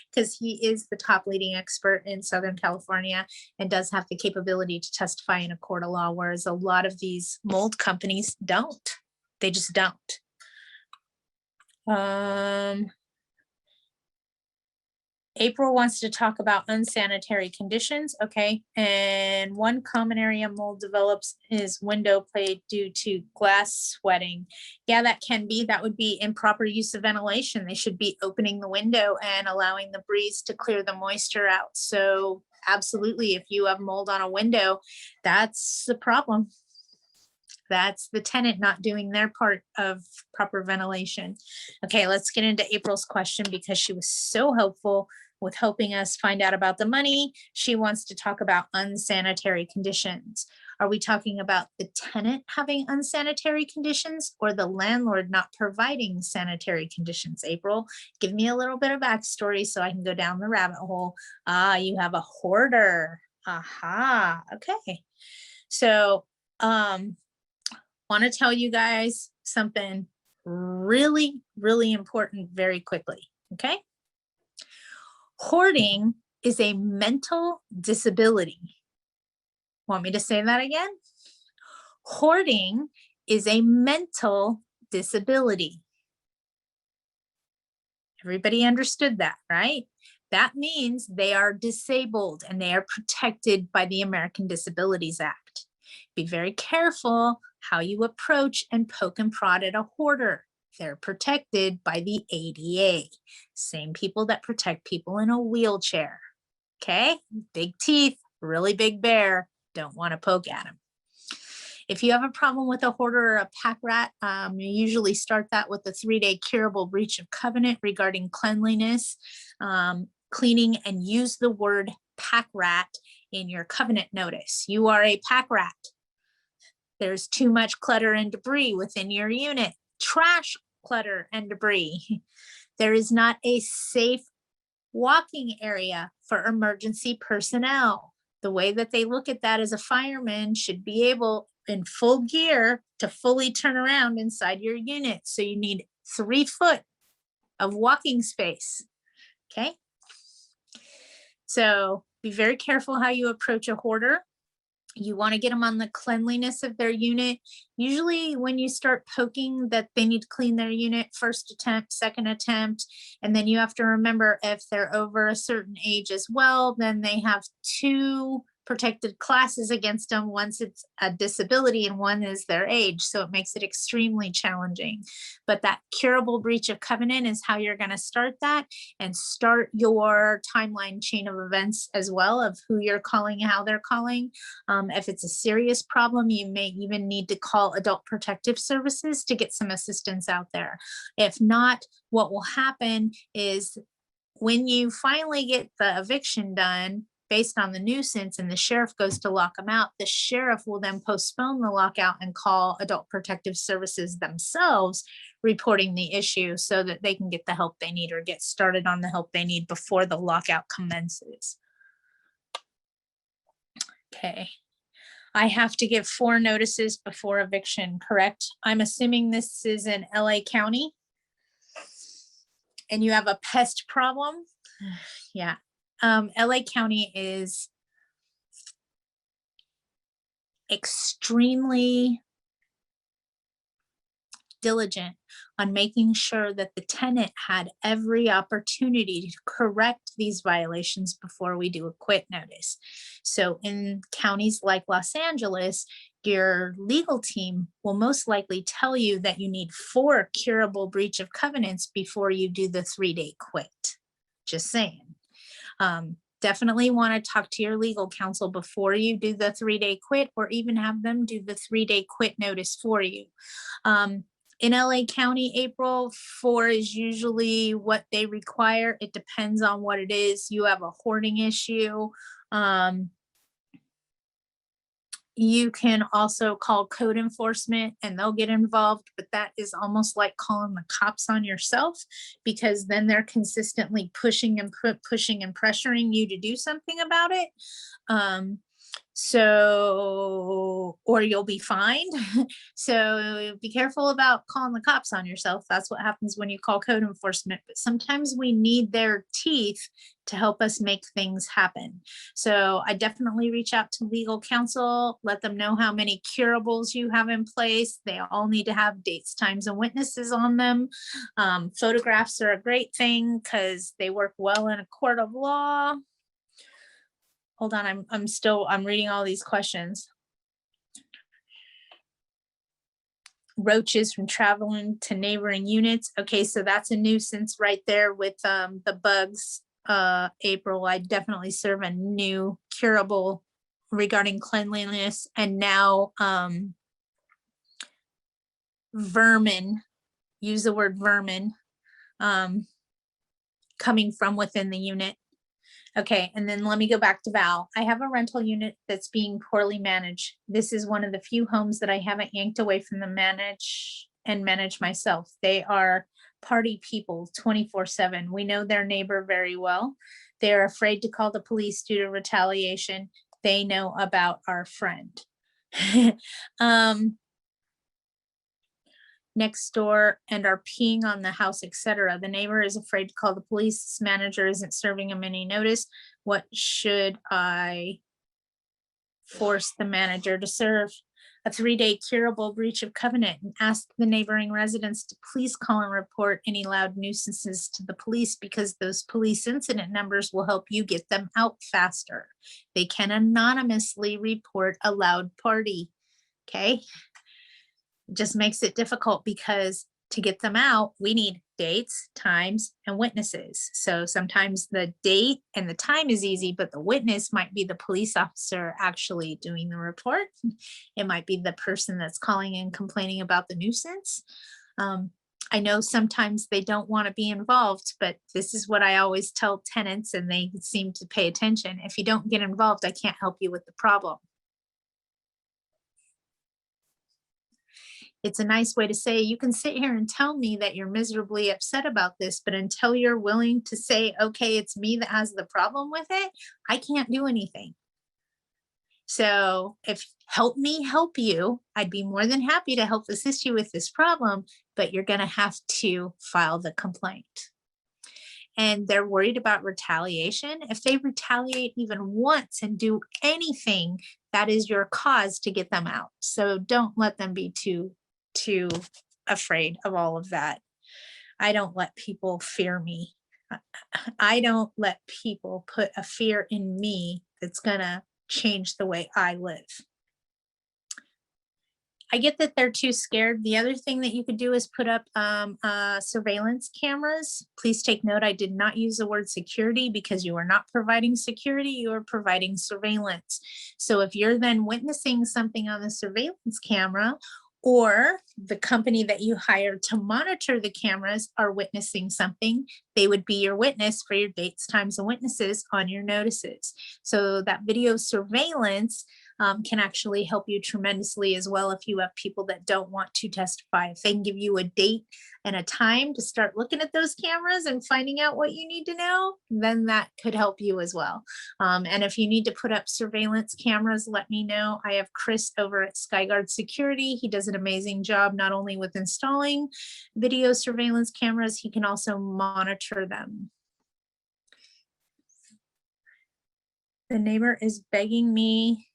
because he is the top leading expert in Southern California and does have the capability to testify in a court of law, whereas a lot of these mold companies don't. They just don't. April wants to talk about unsanitary conditions. Okay. And one common area mold develops is window plate due to glass sweating. Yeah, that can be. That would be improper use of ventilation. They should be opening the window and allowing the breeze to clear the moisture out. So absolutely, if you have mold on a window, that's the problem. That's the tenant not doing their part of proper ventilation. Okay, let's get into April's question because she was so helpful with helping us find out about the money. She wants to talk about unsanitary conditions. Are we talking about the tenant having unsanitary conditions or the landlord not providing sanitary conditions? April, give me a little bit of backstory so I can go down the rabbit hole. Ah, you have a hoarder. Aha, okay. So, want to tell you guys something really, really important very quickly, okay? Hoarding is a mental disability. Want me to say that again? Hoarding is a mental disability. Everybody understood that, right? That means they are disabled and they are protected by the American Disabilities Act. Be very careful how you approach and poke and prod at a hoarder. They're protected by the ADA. Same people that protect people in a wheelchair. Okay, big teeth, really big bear. Don't want to poke at them. If you have a problem with a hoarder or a pack rat, you usually start that with a 3-day curable breach of covenant regarding cleanliness, cleaning, and use the word pack rat in your covenant notice. You are a pack rat. There's too much clutter and debris within your unit. Trash, clutter, and debris. There is not a safe walking area for emergency personnel. The way that they look at that as a fireman should be able in full gear to fully turn around inside your unit. So you need 3 foot of walking space. Okay. So be very careful how you approach a hoarder. You want to get them on the cleanliness of their unit. Usually when you start poking that they need to clean their unit, first attempt, second attempt, and then you have to remember if they're over a certain age as well, then they have 2 protected classes against them. Once it's a disability and one is their age. So it makes it extremely challenging. But that curable breach of covenant is how you're going to start that and start your timeline chain of events as well of who you're calling, how they're calling. If it's a serious problem, you may even need to call Adult Protective Services to get some assistance out there. If not, what will happen is when you finally get the eviction done, based on the nuisance and the sheriff goes to lock them out, the sheriff will then postpone the lockout and call Adult Protective Services themselves, reporting the issue so that they can get the help they need or get started on the help they need before the lockout commences. Okay. I have to give 4 notices before eviction, correct? I'm assuming this is in LA County and you have a pest problem. Yeah. LA County is extremely diligent on making sure that the tenant had every opportunity to correct these violations before we do a quit notice. So in counties like Los Angeles, your legal team will most likely tell you that you need 4 curable breach of covenants before you do the 3-day quit. Just saying. Definitely want to talk to your legal counsel before you do the 3-day quit or even have them do the 3-day quit notice for you. In LA County, April, 4 is usually what they require. It depends on what it is. You have a hoarding issue. You can also call code enforcement and they'll get involved, but that is almost like calling the cops on yourself because then they're consistently pushing and pressuring you to do something about it. So, or you'll be fined. So be careful about calling the cops on yourself. That's what happens when you call code enforcement. But sometimes we need their teeth to help us make things happen. So I definitely reach out to legal counsel, let them know how many curables you have in place. They all need to have dates, times, and witnesses on them. Photographs are a great thing because they work well in a court of law. Hold on, I'm reading all these questions. Roaches from traveling to neighboring units. Okay, so that's a nuisance right there with the bugs. April, I definitely serve a new curable regarding cleanliness. And now vermin, use the word vermin, coming from within the unit. Okay, and then let me go back to Val. I have a rental unit that's being poorly managed. This is one of the few homes that I haven't yanked away from the manage myself. They are party people 24/7. We know their neighbor very well. They're afraid to call the police due to retaliation. They know about our friend. Next door and are peeing on the house, etc. The neighbor is afraid to call the police. This manager isn't serving him any notice. What should I force the manager to serve? A 3-day curable breach of covenant and ask the neighboring residents to please call and report any loud nuisances to the police because those police incident numbers will help you get them out faster. They can anonymously report a loud party. Okay. Just makes it difficult because to get them out, we need dates, times, and witnesses. So sometimes the date and the time is easy, but the witness might be the police officer actually doing the report. It might be the person that's calling and complaining about the nuisance. I know sometimes they don't want to be involved, but this is what I always tell tenants and they seem to pay attention. If you don't get involved, I can't help you with the problem. It's a nice way to say, you can sit here and tell me that you're miserably upset about this, but until you're willing to say, okay, it's me that has the problem with it, I can't do anything. So if help me help you, I'd be more than happy to help assist you with this problem, but you're going to have to file the complaint. And they're worried about retaliation. If they retaliate even once and do anything, that is your cause to get them out. So don't let them be too afraid of all of that. I don't let people fear me. I don't let people put a fear in me that's gonna change the way I live. I get that they're too scared. The other thing that you could do is put up surveillance cameras. Please take note, I did not use the word security because you are not providing security, you are providing surveillance. So if you're then witnessing something on the surveillance camera, or the company that you hire to monitor the cameras are witnessing something, they would be your witness for your dates, times, and witnesses on your notices. So that video surveillance can actually help you tremendously as well if you have people that don't want to testify. If they can give you a date and a time to start looking at those cameras and finding out what you need to know, then that could help you as well. And if you need to put up surveillance cameras, let me know. I have Chris over at Skyguard Security. He does an amazing job not only with installing video surveillance cameras, he can also monitor them. The neighbor is begging me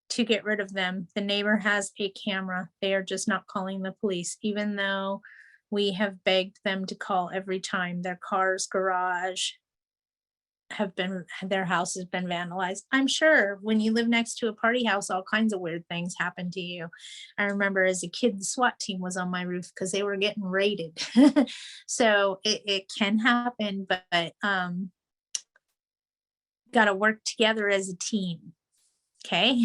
to get rid of them. The neighbor has a camera. They are just not calling the police, even though we have begged them to call every time their car's garage their house has been vandalized. I'm sure when you live next to a party house, all kinds of weird things happen to you. I remember as a kid, the SWAT team was on my roof because they were getting raided. So it can happen, but got to work together as a team. Okay.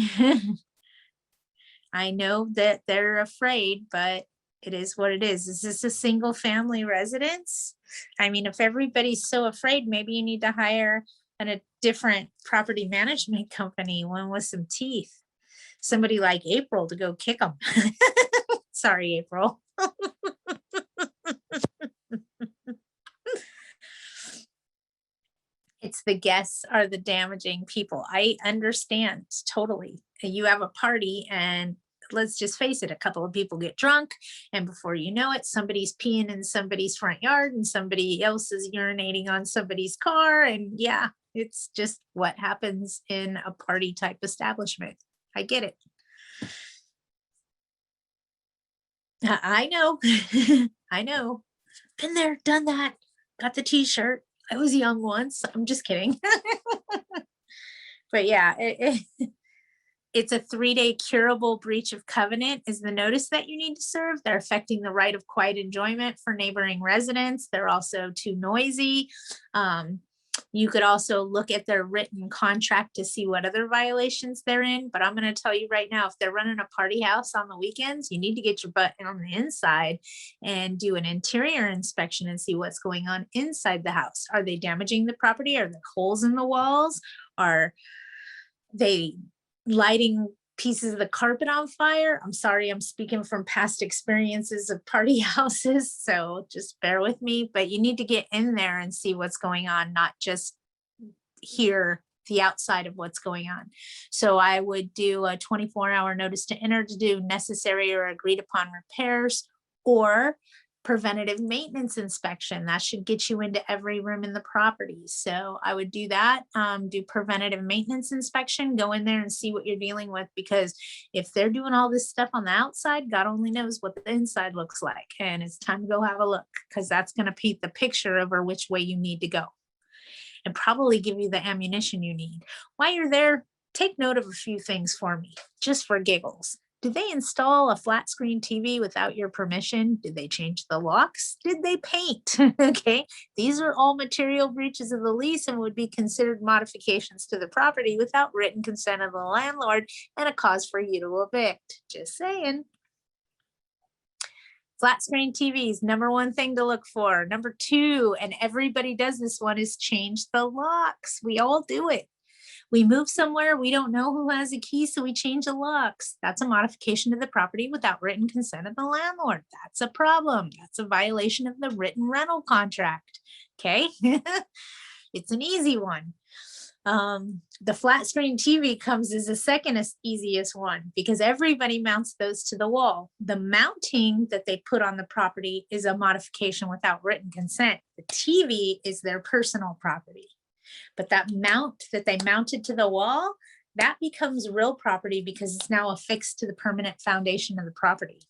I know that they're afraid, but it is what it is. Is this a single family residence? I mean, if everybody's so afraid, maybe you need to hire a different property management company, one with some teeth. Somebody like April to go kick them. Sorry, April. it's the guests are the damaging people. I understand totally. You have a party and let's just face it, a couple of people get drunk and before you know it, somebody's peeing in somebody's front yard and somebody else is urinating on somebody's car. And yeah, it's just what happens in a party type establishment. I get it. I know. I know. Been there, done that. Got the t-shirt. I was young once. I'm just kidding. But yeah, it's a 3-day curable breach of covenant is the notice that you need to serve. They're affecting the right of quiet enjoyment for neighboring residents. They're also too noisy. You could also look at their written contract to see what other violations they're in. But I'm going to tell you right now, if they're running a party house on the weekends, you need to get your butt on the inside and do an interior inspection and see what's going on inside the house. Are they damaging the property? Are there holes in the walls? Are they lighting pieces of the carpet on fire? I'm sorry, I'm speaking from past experiences of party houses, so just bear with me, but you need to get in there and see what's going on, not just hear the outside of what's going on. So I would do a 24-hour notice to enter to do necessary or agreed upon repairs or preventative maintenance inspection. That should get you into every room in the property. So I would do that, do preventative maintenance inspection, go in there and see what you're dealing with, because if they're doing all this stuff on the outside, God only knows what the inside looks like. And it's time to go have a look, because that's going to paint the picture over which way you need to go and probably give you the ammunition you need. While you're there, take note of a few things for me, just for giggles. Did they install a flat screen TV without your permission? Did they change the locks? Did they paint? Okay, these are all material breaches of the lease and would be considered modifications to the property without written consent of the landlord and a cause for you to evict. Just saying. Flat screen TVs, number one thing to look for. Number two, and everybody does this one, is change the locks. We all do it. We move somewhere, we don't know who has a key, so we change the locks. That's a modification to the property without written consent of the landlord. That's a problem. That's a violation of the written rental contract. Okay, it's an easy one. The flat screen TV comes as the second easiest one because everybody mounts those to the wall. The mounting that they put on the property is a modification without written consent. The TV is their personal property. But that mount that they mounted to the wall, that becomes real property because it's now affixed to the permanent foundation of the property.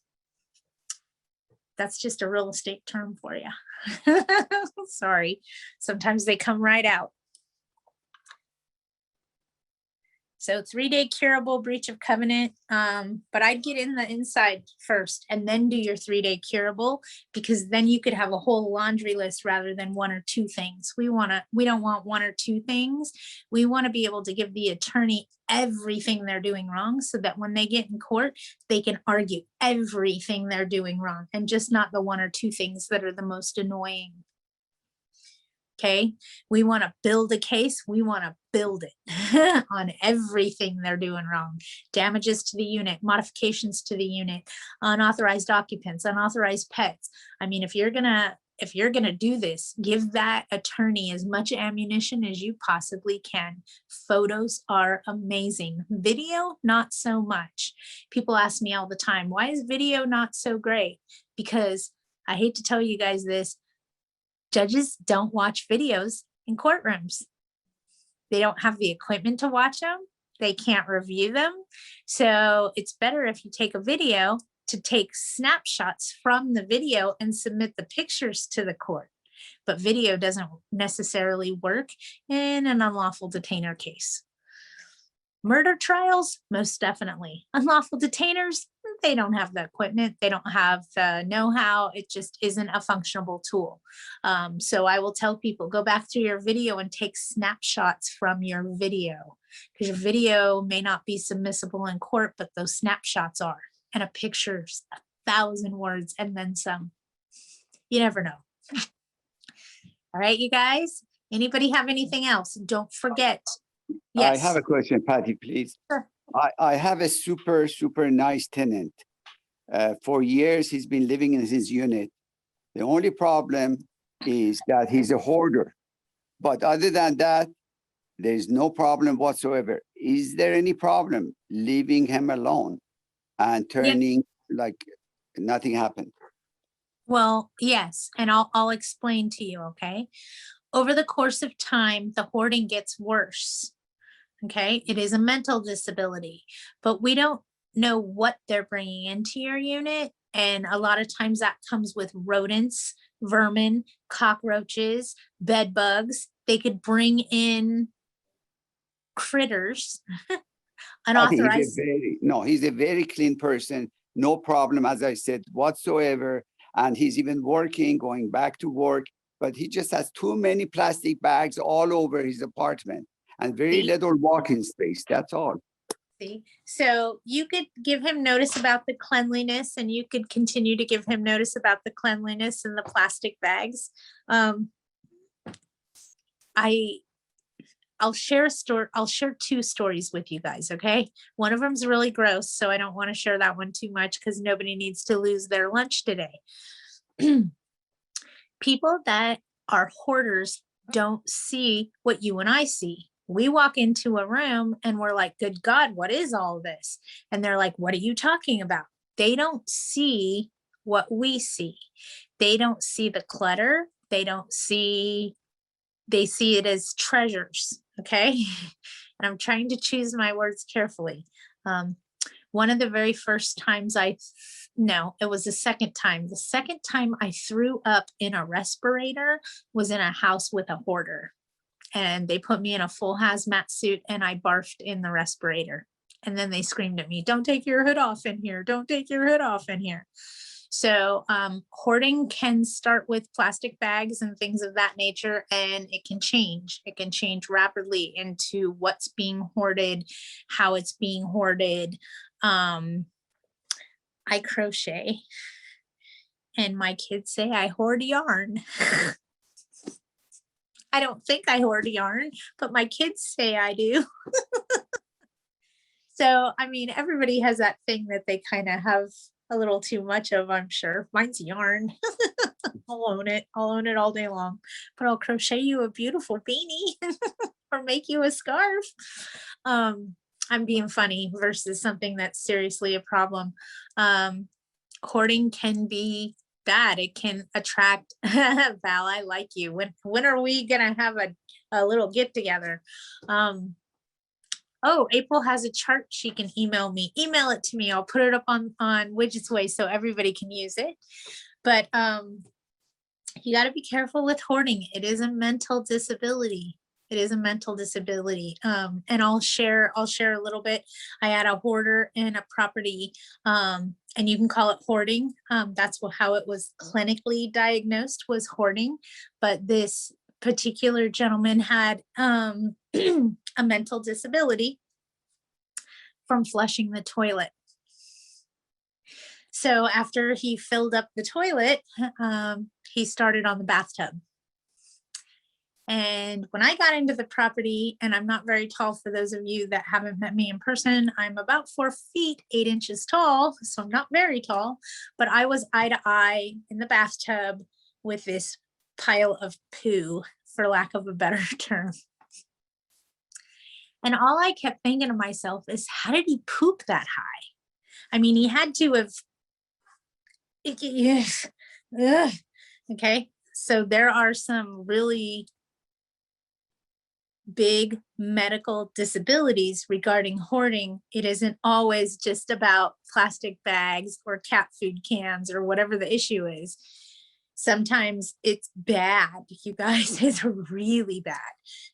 That's just a real estate term for you. Sorry, sometimes they come right out. So 3-day curable breach of covenant, but I'd get in the inside first and then do your 3-day curable, because then you could have a whole laundry list rather than one or two things. We don't want one or two things. We want to be able to give the attorney everything they're doing wrong so that when they get in court, they can argue everything they're doing wrong and just not the one or two things that are the most annoying. Okay, we want to build a case. We want to build it on everything they're doing wrong. Damages to the unit, modifications to the unit, unauthorized occupants, unauthorized pets. I mean, if you're gonna do this, give that attorney as much ammunition as you possibly can. Photos are amazing. Video, not so much. People ask me all the time, why is video not so great? Because I hate to tell you guys this, judges don't watch videos in courtrooms. They don't have the equipment to watch them. They can't review them. So it's better if you take a video to take snapshots from the video and submit the pictures to the court. But video doesn't necessarily work in an unlawful detainer case. Murder trials, most definitely. Unlawful detainers, they don't have the equipment. They don't have the know-how. It just isn't a functional tool. So I will tell people, go back through your video and take snapshots from your video, because your video may not be submissible in court, but those snapshots are. And a picture's 1,000 words and then some. You never know. All right, you guys. Anybody have anything else? Don't forget. Yes. I have a question, Patty, please. Sure. I have a super nice tenant. For years, he's been living in his unit. The only problem is that he's a hoarder. But other than that, There's no problem whatsoever. Is there any problem leaving him alone and turning like nothing happened? Well, yes, and I'll explain to you, okay? Over the course of time, the hoarding gets worse. Okay, it is a mental disability, but we don't know what they're bringing into your unit. And a lot of times that comes with rodents, vermin, cockroaches, bed bugs. They could bring in critters, I think unauthorized. he's a very clean person. No problem, as I said, whatsoever. And he's even working, going back to work, but he just has too many plastic bags all over his apartment and very See? little walking space. That's all. See? So you could give him notice about the cleanliness, and you could continue to give him notice about the cleanliness and the plastic bags. I'll share a story. I'll share two stories with you guys. Okay. One of them's really gross, so I don't want to share that one too much because nobody needs to lose their lunch today. People that are hoarders don't see what you and I see. We walk into a room and we're like, good God, what is all this? And they're like, what are you talking about? They don't see what we see. They don't see the clutter. They see it as treasures. Okay. And I'm trying to choose my words carefully. One of the very first times no, it was the second time. The second time I threw up in a respirator was in a house with a hoarder. And they put me in a full hazmat suit and I barfed in the respirator. And then they screamed at me, don't take your hood off in here. Don't take your hood off in here. So hoarding can start with plastic bags and things of that nature, and it can change. It can change rapidly into what's being hoarded, how it's being hoarded. I crochet, and my kids say I hoard yarn. I don't think I hoard yarn, but my kids say I do. So, I mean, everybody has that thing that they kind of have a little too much of, I'm sure. Mine's yarn. I'll own it. I'll own it all day long, but I'll crochet you a beautiful beanie or make you a scarf. I'm being funny versus something that's seriously a problem. Hoarding can be bad. It can attract Val, I like you. When are we gonna have a little get together? Oh, April has a chart she can email me. Email it to me. I'll put it up on Widget's Way so everybody can use it. But you got to be careful with hoarding. It is a mental disability. It is a mental disability. And I'll share a little bit. I had a hoarder in a property, and you can call it hoarding. That's how it was clinically diagnosed, was hoarding. But this particular gentleman had a mental disability from flushing the toilet. So after he filled up the toilet, he started on the bathtub. And when I got into the property, and I'm not very tall for those of you that haven't met me in person, I'm about 4 feet, 8 inches tall. So I'm not very tall, but I was eye to eye in the bathtub with this pile of poo, for lack of a better term. And all I kept thinking to myself is, how did he poop that high? I mean, he had to have, okay. So there are some really big medical disabilities regarding hoarding. It isn't always just about plastic bags or cat food cans or whatever the issue is. Sometimes it's bad, you guys. It's really bad,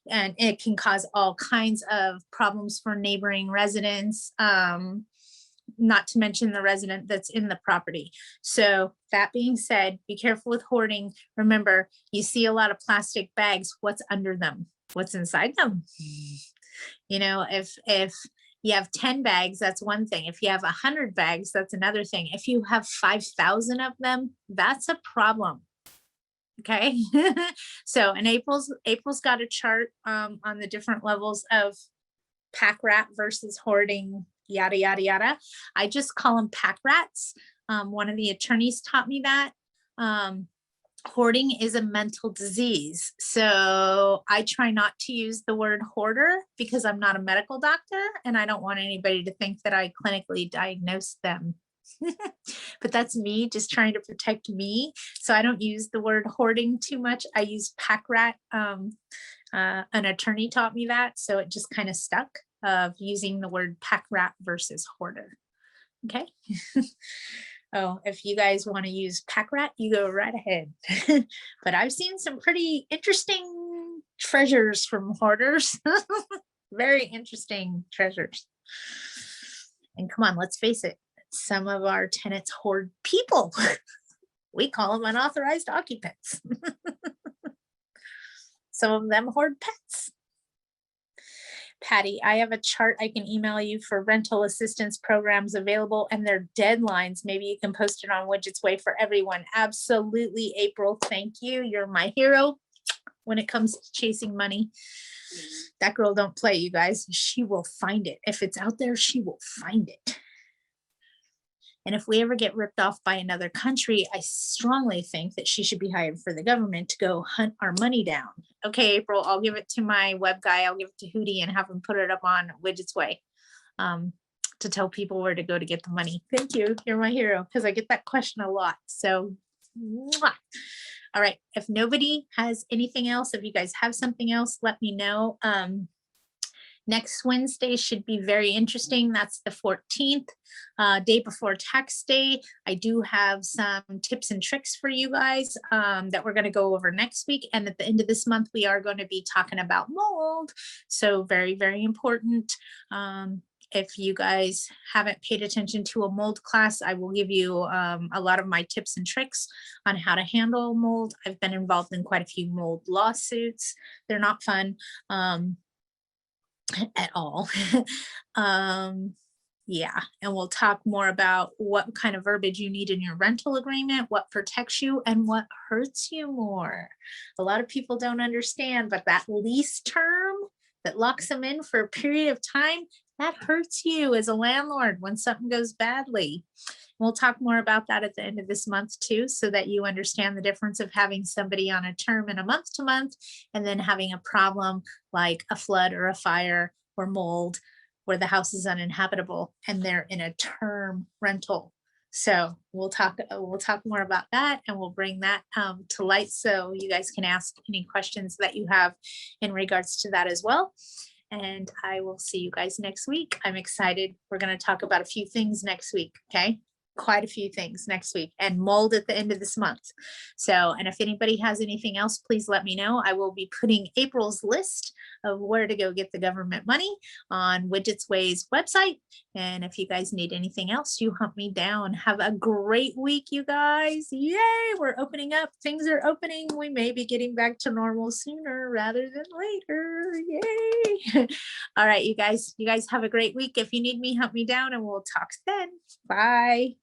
and it can cause all kinds of problems for neighboring residents, not to mention the resident that's in the property. So that being said, be careful with hoarding. Remember, you see a lot of plastic bags. What's under them? What's inside them? You know, if you have 10 bags, that's one thing. If you have 100 bags, that's another thing. If you have 5,000 of them, that's a problem. Okay. So, and April's got a chart on the different levels of pack rat versus hoarding, yada, yada, yada. I just call them pack rats. One of the attorneys taught me that. hoarding is a mental disease. So I try not to use the word hoarder because I'm not a medical doctor and I don't want anybody to think that I clinically diagnose them. But that's me just trying to protect me. So I don't use the word hoarding too much. I use pack rat. An attorney taught me that. So it just kind of stuck of using the word pack rat versus hoarder. Okay. Oh, if you guys want to use pack rat, you go right ahead. But I've seen some pretty interesting treasures from hoarders. Very interesting treasures. And come on, let's face it, some of our tenants hoard people. We call them unauthorized occupants. Some of them hoard pets. Patty, I have a chart I can email you for rental assistance programs available and their deadlines. Maybe you can post it on Widget's Way for everyone. Absolutely, April. Thank you. You're my hero when it comes to chasing money. That girl don't play, you guys. She will find it. If it's out there, she will find it. And if we ever get ripped off by another country, I strongly think that she should be hired for the government to go hunt our money down. Okay, April, I'll give it to my web guy. I'll give it to Hootie and have him put it up on Widget's Way to tell people where to go to get the money. Thank you. You're my hero because I get that question a lot. So, mwah. All right. If nobody has anything else, if you guys have something else, let me know. Next Wednesday should be very interesting. That's the 14th, day before tax day. I do have some tips and tricks for you guys that we're going to go over next week. And at the end of this month, we are going to be talking about mold. So very, very important. If you guys haven't paid attention to a mold class, I will give you a lot of my tips and tricks on how to handle mold. I've been involved in quite a few mold lawsuits. They're not fun. At all. Yeah, and we'll talk more about what kind of verbiage you need in your rental agreement, what protects you and what hurts you more. A lot of people don't understand, but that lease term that locks them in for a period of time, that hurts you as a landlord when something goes badly. We'll talk more about that at the end of this month too, so that you understand the difference of having somebody on a term and a month to month, and then having a problem like a flood or a fire or mold where the house is uninhabitable and they're in a term rental. So we'll talk more about that, and we'll bring that to light so you guys can ask any questions that you have in regards to that as well. And I will see you guys next week. I'm excited. We're going to talk about a few things next week. Okay. Quite a few things next week, and mold at the end of this month. So, and if anybody has anything else, please let me know. I will be putting April's list of where to go get the government money on Widget's Way's website. And if you guys need anything else, you hunt me down. Have a great week, you guys. Yay, we're opening up. Things are opening. We may be getting back to normal sooner rather than later. Yay. All right, you guys have a great week. If you need me, hunt me down and we'll talk then. Bye.